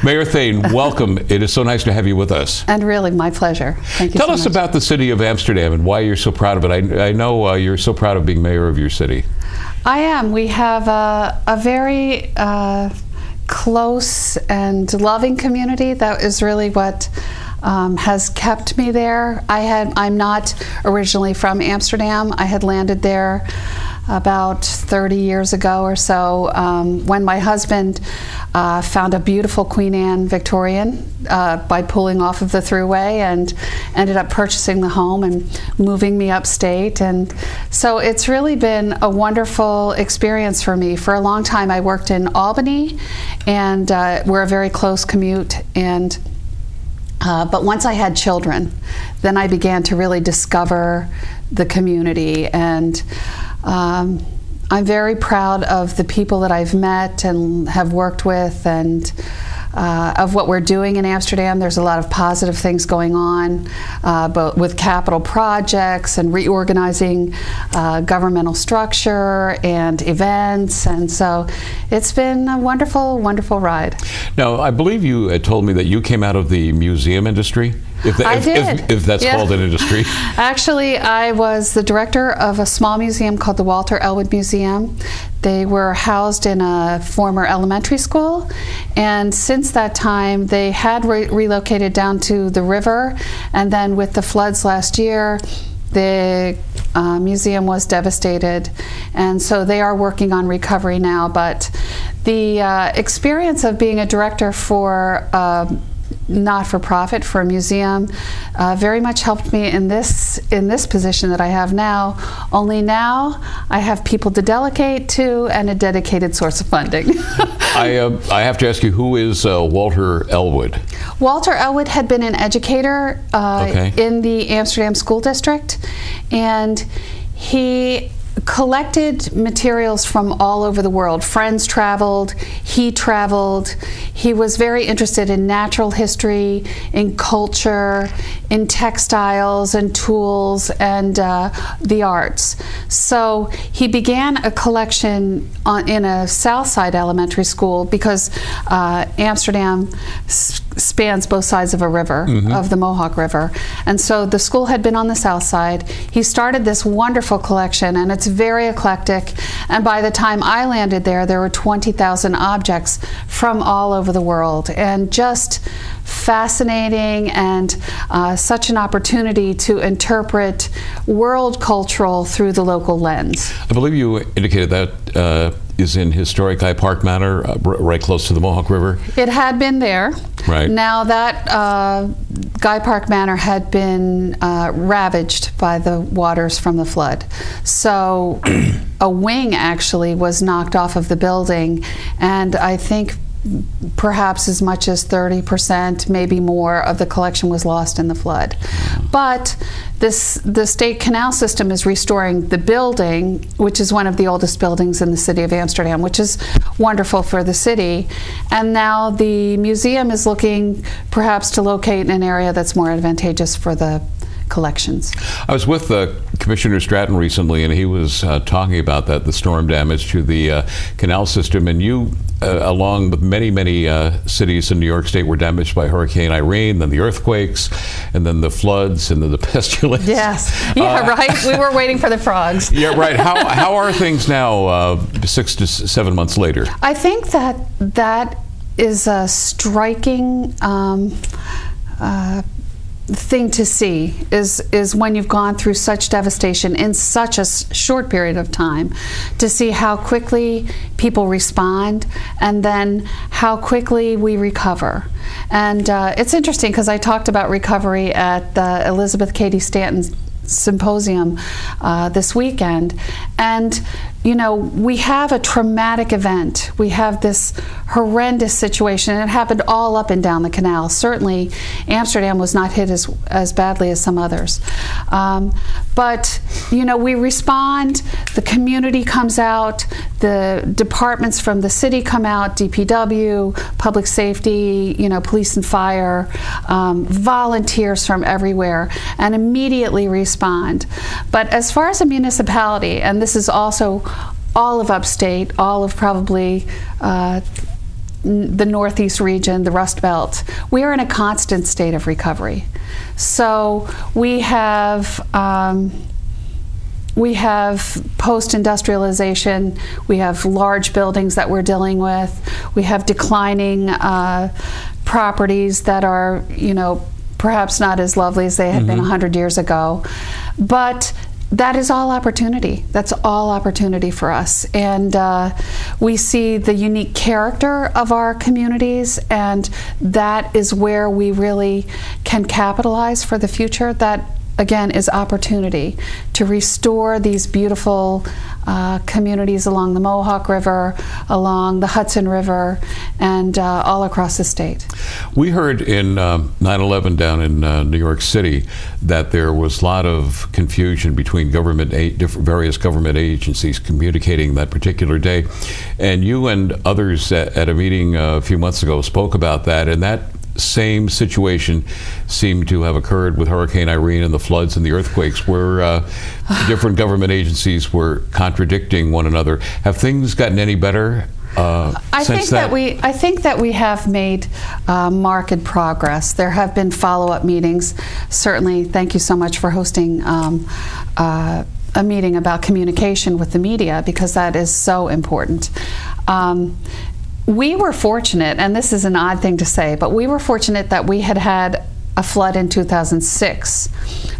Mayor Thane, welcome. It is so nice to have you with us. And really, my pleasure. Thank you Tell so us much. about the city of Amsterdam and why you're so proud of it. I know you're so proud of being mayor of your city. I am. We have a very close and loving community. That is really what has kept me there. I'm not originally from Amsterdam. I had landed there about 30 years ago or so when my husband found a beautiful Queen Anne Victorian by pulling off of the thruway and ended up purchasing the home and moving me upstate. And so it's really been a wonderful experience for me. For a long time I worked in Albany, and we're a very close commute. And but once I had children, then I began to really discover the community, and I'm very proud of the people that I've met and have worked with, and of what we're doing in Amsterdam. There's a lot of positive things going on, but with capital projects and reorganizing governmental structure and events, and so it's been a wonderful, wonderful ride. Now, I believe you had told me that you came out of the museum industry. If that's called an industry. Actually, I was the director of a small museum called the Walter Elwood Museum. They were housed in a former elementary school, and since that time they had relocated down to the river, and then with the floods last year, the museum was devastated, and so they are working on recovery now. But the experience of being a director for not-for-profit, for a museum, very much helped me in this position that I have now. Only now I have people to delegate to and a dedicated source of funding. I have to ask you, who is Walter Elwood? Walter Elwood had been an educator in the Amsterdam School District, and he collected materials from all over the world. Friends traveled, he traveled. He was very interested in natural history, in culture, in textiles and tools, and the arts. So he began a collection in a Southside elementary school, because Amsterdam spans both sides of a river, of the Mohawk River. And so the school had been on the south side. He started this wonderful collection, and it's very eclectic. And by the time I landed there, there were 20,000 objects from all over the world. And just fascinating, and such an opportunity to interpret world cultural through the local lens. I believe you indicated that is in historic Guy Park Manor, right close to the Mohawk River. It had been there. Right. Now that Guy Park Manor had been ravaged by the waters from the flood. So a wing actually was knocked off of the building, and I think perhaps as much as 30%, maybe more, of the collection was lost in the flood. But the state canal system is restoring the building, which is one of the oldest buildings in the city of Amsterdam, which is wonderful for the city. And now the museum is looking perhaps to locate in an area that's more advantageous for the collections. I was with Commissioner Stratton recently, and he was talking about the storm damage to the canal system, and you, along with many cities in New York State, were damaged by Hurricane Irene, then the earthquakes, and then the floods, and then the pestilence. Yes, yeah, right. We were waiting for the frogs. Yeah, right. How are things now, 6 to 7 months later? I think that is a striking thing to see, is when you've gone through such devastation in such a short period of time, to see how quickly people respond, and then how quickly we recover. And it's interesting, because I talked about recovery at the Elizabeth Cady Stanton Symposium this weekend, and you know, we have a traumatic event. We have this horrendous situation, and it happened all up and down the canal. Certainly Amsterdam was not hit as badly as some others. But you know, we respond, the community comes out, the departments from the city come out, DPW, public safety, you know, police and fire, volunteers from everywhere, and immediately respond. But as far as a municipality, and this is also all of upstate, all of probably the Northeast region, the Rust Belt, we are in a constant state of recovery. So we have post-industrialization, we have large buildings that we're dealing with, we have declining properties that are, you know, perhaps not as lovely as they had been 100 years ago. But that is all opportunity. That's all opportunity for us. And we see the unique character of our communities, and that is where we really can capitalize for the future. That, again, is opportunity to restore these beautiful communities along the Mohawk River, along the Hudson River, and all across the state. We heard in 9/11 down in New York City that there was a lot of confusion between various government agencies communicating that particular day. And you and others at a meeting a few months ago spoke about that, and that same situation seemed to have occurred with Hurricane Irene and the floods and the earthquakes, where different government agencies were contradicting one another. Have things gotten any better since that? I think that we have made marked progress. There have been follow-up meetings. Certainly, thank you so much for hosting a meeting about communication with the media, because that is so important. We were fortunate, and this is an odd thing to say, but we were fortunate that we had a flood in 2006.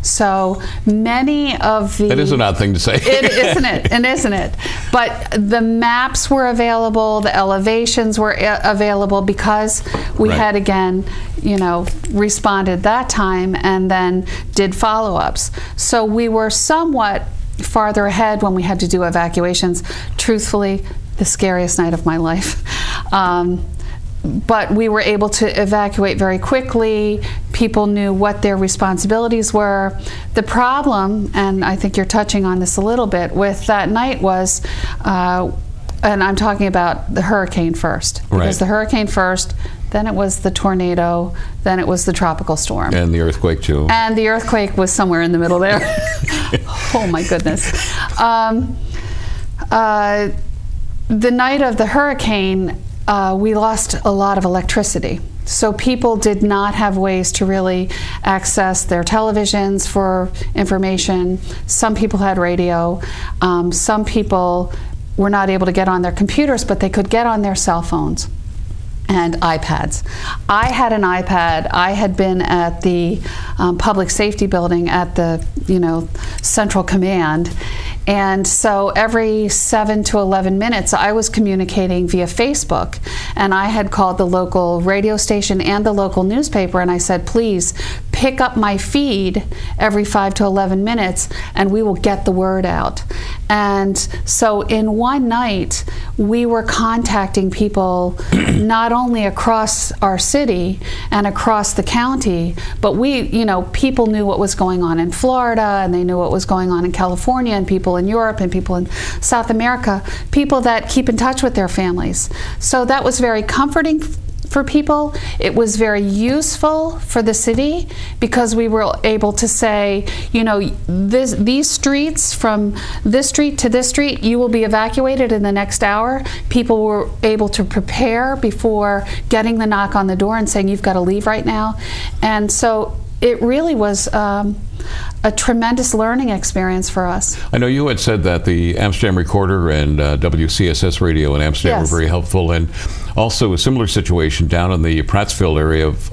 So many of the... That is an odd thing to say. Isn't it? And isn't it? But the maps were available, the elevations were available, because we had, again, you know, responded that time and then did follow-ups. So we were somewhat farther ahead when we had to do evacuations. Truthfully, the scariest night of my life. But we were able to evacuate very quickly. People knew what their responsibilities were. The problem, and I think you're touching on this a little bit, with that night was, and I'm talking about the hurricane first. Because the hurricane first, then it was the tornado, then it was the tropical storm. And the earthquake, too. And the earthquake was somewhere in the middle there. Oh, my goodness. The night of the hurricane, we lost a lot of electricity. So people did not have ways to really access their televisions for information. Some people had radio. Some people were not able to get on their computers, but they could get on their cell phones and iPads. I had an iPad. I had been at the public safety building at the, you know, Central Command. And so every 7 to 11 minutes, I was communicating via Facebook. And I had called the local radio station and the local newspaper, and I said, please pick up my feed every 5 to 11 minutes, and we will get the word out. And so in one night, we were contacting people not only across our city and across the county, but people knew what was going on in Florida, and they knew what was going on in California, and people in Europe, and people in South America, people that keep in touch with their families. So that was very comforting for people. It was very useful for the city, because we were able to say, you know, these streets, from this street to this street, you will be evacuated in the next hour. People were able to prepare before getting the knock on the door and saying, you've got to leave right now. And so it really was a tremendous learning experience for us. I know you had said that the Amsterdam Recorder and WCSS Radio in Amsterdam were very helpful, and also a similar situation down in the Prattsville area of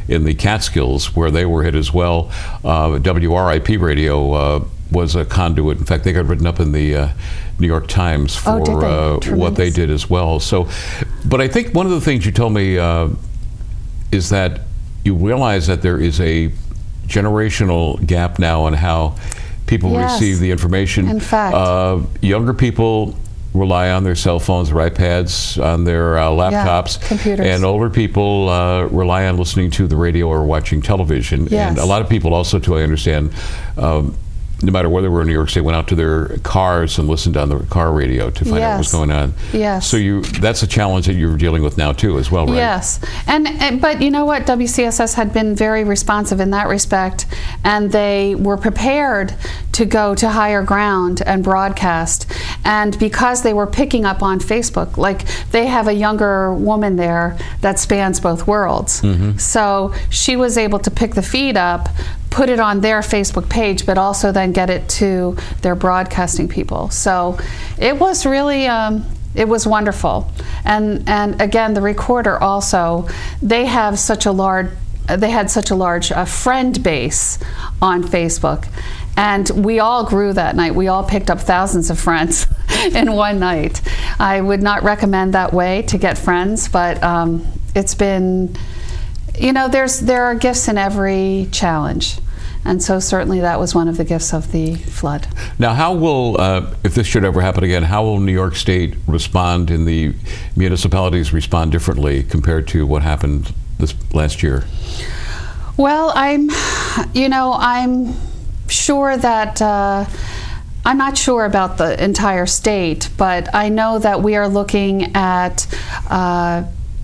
in the Catskills, where they were hit as well. WRIP Radio was a conduit. In fact, they got written up in the New York Times for what they did as well. So, but I think one of the things you told me is that you realize that there is a generational gap now on how people receive the information. In fact, younger people rely on their cell phones, their iPads, on their laptops, computers. And older people rely on listening to the radio or watching television. And a lot of people also, too, I understand, no matter where they were in New York State, went out to their cars and listened on the car radio to find out what was going on. Yes. So that's a challenge that you're dealing with now too, as well, right? Yes. But you know what? WCSS had been very responsive in that respect, and they were prepared to go to higher ground and broadcast. And because they were picking up on Facebook, like they have a younger woman there that spans both worlds. So she was able to pick the feed up, put it on their Facebook page, but also then get it to their broadcasting people. So it was really, it was wonderful. And again, the recorder also, they had such a large friend base on Facebook. And we all grew that night. We all picked up thousands of friends in one night. I would not recommend that way to get friends, but it's been, you know, there are gifts in every challenge. And so certainly that was one of the gifts of the flood. Now, how will, if this should ever happen again, how will New York State respond, and the municipalities respond differently compared to what happened this last year? Well, I'm sure that, I'm not sure about the entire state, but I know that we are looking at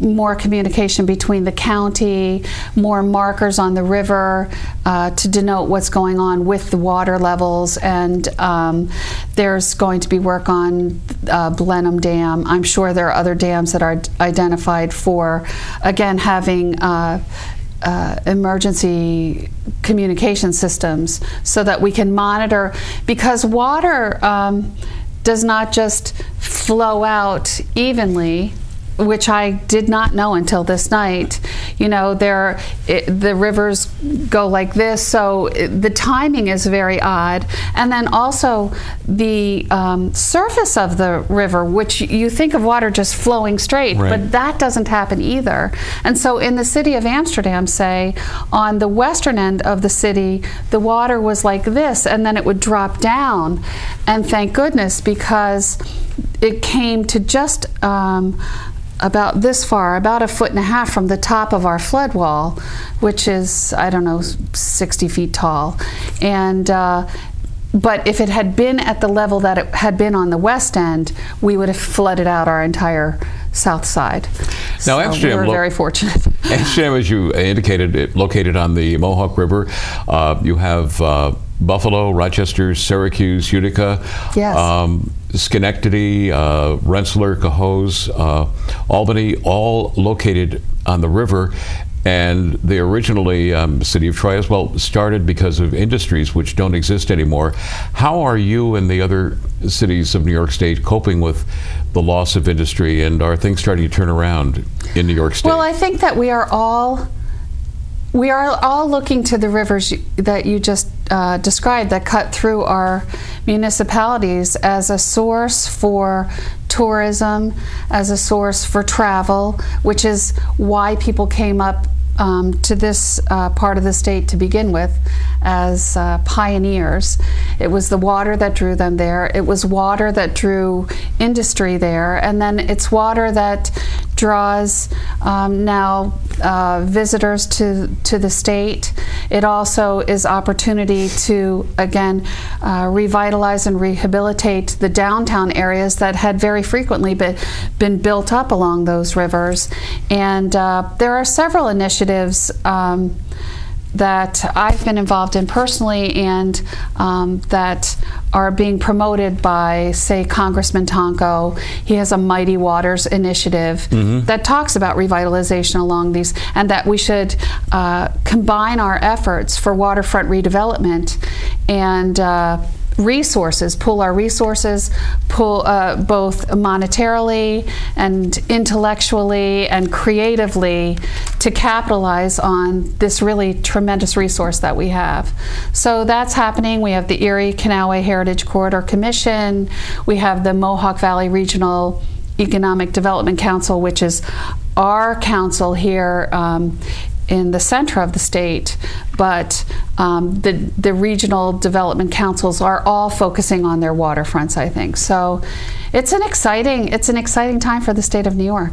more communication between the county, more markers on the river to denote what's going on with the water levels, and there's going to be work on Blenheim Dam. I'm sure there are other dams that are identified for, again, having emergency communication systems so that we can monitor, because water does not just flow out evenly, which I did not know until this night. You know, the rivers go like this, so the timing is very odd. And then also the surface of the river, which you think of water just flowing straight, right, but that doesn't happen either. And so in the city of Amsterdam, say, on the western end of the city, the water was like this, and then it would drop down. And thank goodness, because it came to just about this far, about 1.5 feet from the top of our flood wall, which is, I don't know, 60 feet tall. And but if it had been at the level that it had been on the west end, we would have flooded out our entire south side. Now, so Amsterdam, we were very fortunate. Amsterdam, as you indicated, located on the Mohawk River. You have Buffalo, Rochester, Syracuse, Utica, yes, Schenectady, Rensselaer, Cohoes, Albany, all located on the river. And they originally, City of Troy as well, started because of industries which don't exist anymore. How are you and the other cities of New York State coping with the loss of industry, and are things starting to turn around in New York State? Well, I think that we are all looking to the rivers that you just described that cut through our municipalities as a source for tourism, as a source for travel, which is why people came up to this part of the state to begin with as pioneers. It was the water that drew them there. It was water that drew industry there, and then it's water that draws now visitors to the state. It also is opportunity to, again, revitalize and rehabilitate the downtown areas that had very frequently been built up along those rivers. And there are several initiatives that I've been involved in personally, and that are being promoted by, say, Congressman Tonko. He has a Mighty Waters initiative that talks about revitalization along these, and that we should combine our efforts for waterfront redevelopment and resources, pool our resources, pool both monetarily and intellectually and creatively to capitalize on this really tremendous resource that we have. So that's happening. We have the Erie Canalway Heritage Corridor Commission. We have the Mohawk Valley Regional Economic Development Council, which is our council here in the center of the state, but the regional development councils are all focusing on their waterfronts, I think. So it's an exciting time for the state of New York.